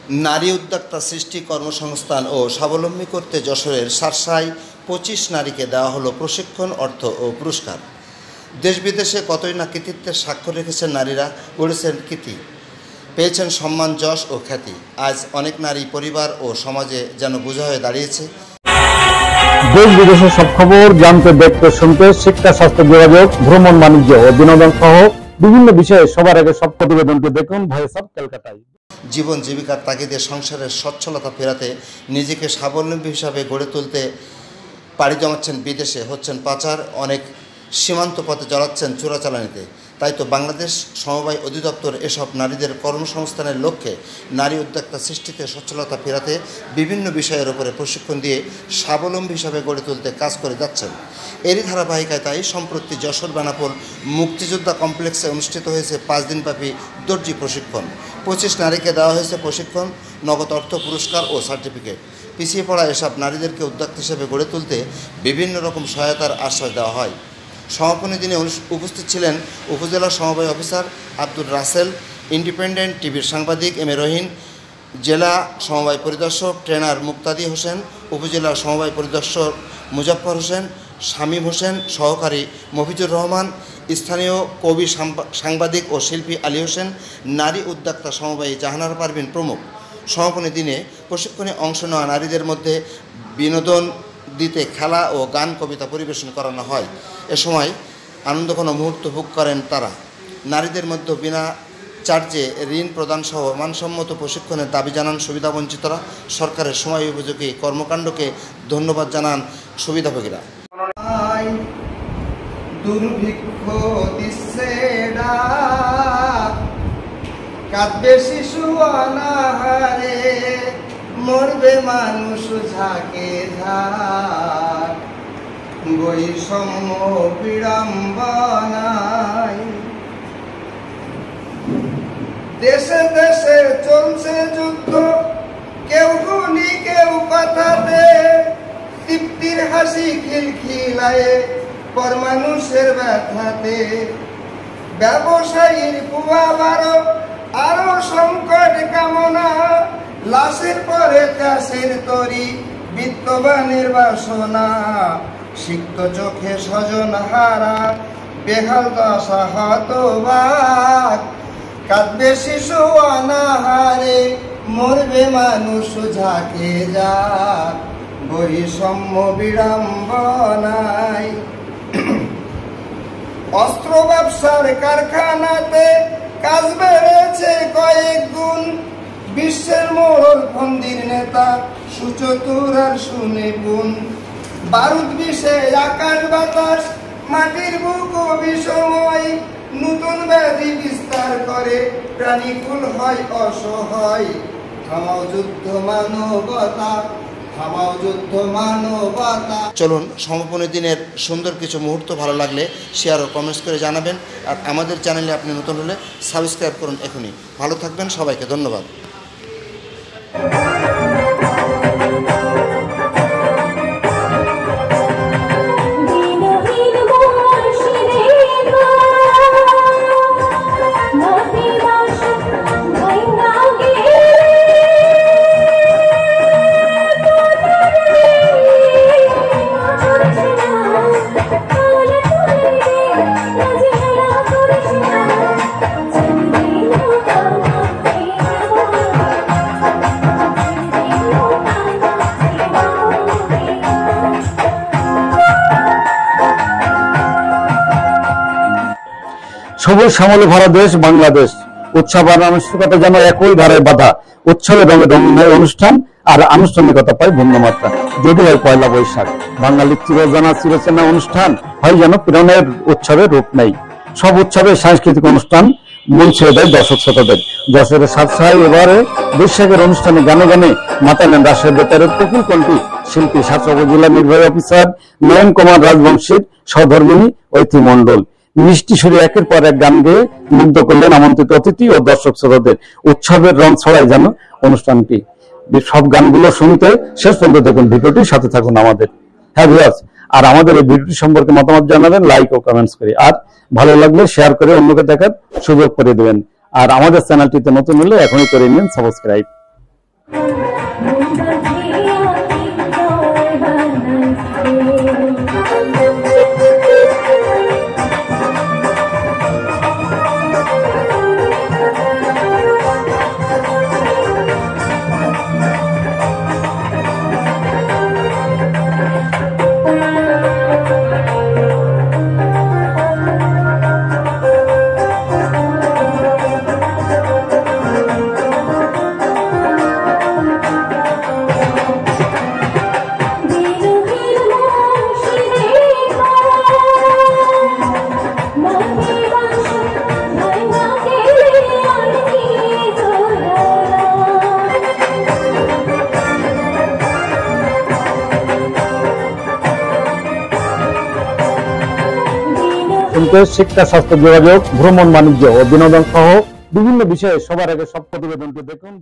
নারী উদ্যোক্তা সৃষ্টি, কর্মসংস্থান ও স্বাবলম্বী করতে যশোরের সারসায় 25 নারীকে দেওয়া হলো প্রশিক্ষণ, অর্থ ও পুরস্কার। দেশ বিদেশে কতই না কৃতিত্বের স্বাক্ষর রেখেছেন নারীরা, গড়েছেন কীর্তি, পেয়েছেন সম্মান, যশ ও খ্যাতি। আজ অনেক নারী পরিবার ও সমাজে যেন বোঝা হয়ে দাঁড়িয়েছে। দেশ বিদেশের সব খবর জানতে, দেখতে, শুনতে, শিক্ষা, স্বাস্থ্য, যোগাযোগ, ভ্রমণ, বাণিজ্য ও বিনোদন সহ বিভিন্ন বিষয়ে সবার আগে সব প্রতিবেদনটি দেখুন ভয়েস অফ কলকাতায়। জীবন জীবিকার তাগিদে সংসারের সচ্ছলতা ফেরাতে, নিজেকে স্বাবলম্বী হিসাবে গড়ে তুলতে পাড়ি জমাচ্ছেন বিদেশে, হচ্ছেন পাচার, অনেক সীমান্ত পথে জড়াচ্ছেন চোরাচালানিতে। তাই তো বাংলাদেশ সমবায় অধিদপ্তর এসব নারীদের কর্মসংস্থানের লক্ষ্যে নারী উদ্যোক্তা সৃষ্টিতে, সচ্ছলতা ফেরাতে বিভিন্ন বিষয়ের উপরে প্রশিক্ষণ দিয়ে স্বাবলম্বী হিসাবে গড়ে তুলতে কাজ করে যাচ্ছেন। এরই ধারাবাহিকায় তাই সম্প্রতি যশোর বেনাপোল মুক্তিযোদ্ধা কমপ্লেক্সে অনুষ্ঠিত হয়েছে 5 দিনব্যাপী দর্জি প্রশিক্ষণ। 25 নারীকে দেওয়া হয়েছে প্রশিক্ষণ, নগদ অর্থ, পুরস্কার ও সার্টিফিকেট। পিছিয়ে পড়া এসব নারীদেরকে উদ্যোক্তা হিসেবে গড়ে তুলতে বিভিন্ন রকম সহায়তার আশ্বাস দেওয়া হয়। সমাপনী দিনে উপস্থিত ছিলেন উপজেলা সমবায় অফিসার আব্দুর রাসেল, ইন্ডিপেন্ডেন্ট টিভির সাংবাদিক এম এ রহিন, জেলা সমবায় পরিদর্শক ট্রেনার মুক্তাদি হোসেন, উপজেলা সমবায় পরিদর্শক মুজাফফর হোসেন, শামীম হোসেন, সহকারী মফিজুর রহমান, স্থানীয় কবি, সাংবাদিক ও শিল্পী আলী হোসেন, নারী উদ্যোক্তা সমবায়ী জাহানারা পারভিন প্রমুখ। সমাপনী দিনে প্রশিক্ষণে অংশ নেওয়া নারীদের মধ্যে বিনোদন দিতে খেলা ও গান, কবিতা পরিবেশন করানো হয়। এ সময় আনন্দঘন মুহূর্ত ভোগ করেন তারা। নারীদের মধ্যে বিনা চার্জে ঋণ প্রদান সহ মানসম্মত প্রশিক্ষণের দাবি জানান সুবিধাবঞ্চিতরা। সরকারের সময় উপযোগী কর্মকাণ্ডকে ধন্যবাদ জানান সুবিধাভোগীরা। দুর্ভিক্ষ দিচ্ছে ডাক, কাঁদবে শিশু অনাহারে, মরবে মানুষ ঝাঁকে ঝাঁক, বৈষম্য বিড়ম্বনায়। দেশে দেশে চলছে যুদ্ধ, কেউ গুলি কেউ কথাতে, তৃপ্তির হাসি খিলখিলায়ে পর মানুষের ব্যথাতে। ব্যবসায়ীর পুয়াবারো আরো সংকট কামনা, লাশের পরে চাষের তরি, বিত্তবানের বাসনা। সিক্ত চোখে স্বজন হারা, বেহাল দশা হতবাক, কাঁদবে শিশু অনাহারে, মরবে মানুষ ঝাঁকে যাক, বৈষম্য বিড়ম্বনায়। অস্ত্র ব্যবসার কারখানাতে কাজ বেড়েছে কয়েক গুণ, বিশ্বের মোড়ল ফন্দির নেতা সুচতুর আর শুনে গুণ। বারুদ বিষে আকাশ বাতাস, মাটির বুক বিষময়, নতুন ব্যাধি বিস্তার করে, প্রাণীকুল হয় অসহায়। থামাও যুদ্ধ মানবতা, থামাও যুদ্ধ মানবতা। চলুন সমাপনী দিনের সুন্দর কিছু মুহূর্ত ভালো লাগলে শেয়ার ও কমেন্টস করে জানাবেন। আর আমাদের চ্যানেলে আপনি নতুন হলে সাবস্ক্রাইব করুন এখনই। ভালো থাকবেন, সবাইকে ধন্যবাদ। সবুজ শ্যামলে ভরা দেশ বাংলাদেশ, উৎসব আর আনুষ্ঠানিকতা যেন একই ধারায় বাঁধা। উৎসবের রঙে রঙিন হয় অনুষ্ঠান, আর আনুষ্ঠানিকতা পায় ভিন্নমাত্রা। যদি হয় পয়লা বৈশাখ, বাঙালির চিরজানা চিরচেনা অনুষ্ঠান, হয় যেন প্রেরণের উৎসবের রূপ নেই। সব উৎসবে সাংস্কৃতিক অনুষ্ঠান মন ছেড়ে দেয় দর্শক শ্রোতাদের। যশোরের সাতসায় এবারে বৈশাখের অনুষ্ঠানে গানে গানে মাতালেন রাজশাহী বেতারের কোকিল কণ্ঠী শিল্পী, সাতরা উপজেলা নির্বাহী অফিসার নয়ন কুমার রাজবংশীর সহধর্মিণী ঐতি মণ্ডল। মিষ্টি সুরে একের পর এক গান গেয়ে মুগ্ধ করলেন আমন্ত্রিত অতিথি ও দর্শক শ্রোতাদের। উৎসবের রং ছড়ায় যেন অনুষ্ঠানটি। সব গানগুলো শুনতে শেষ পর্যন্ত দেখুন ভিডিওটির সাথে থাকুন আমাদের। হ্যাঁ ভিউয়ার্স, আর আমাদের এই ভিডিওটি সম্পর্কে মতামত জানাবেন লাইক ও কমেন্টস করে, আর ভালো লাগলে শেয়ার করে অন্যকে দেখার সুযোগ করে দেবেন। আর আমাদের চ্যানেলটিতে নতুন হলে এখনই করে নিন সাবস্ক্রাইব। কিন্তু শিক্ষা, স্বাস্থ্য, যোগাযোগ, ভ্রমণ, বাণিজ্য ও বিনোদন সহ বিভিন্ন বিষয়ে সবার আগে সব প্রতিবেদনটি দেখুন।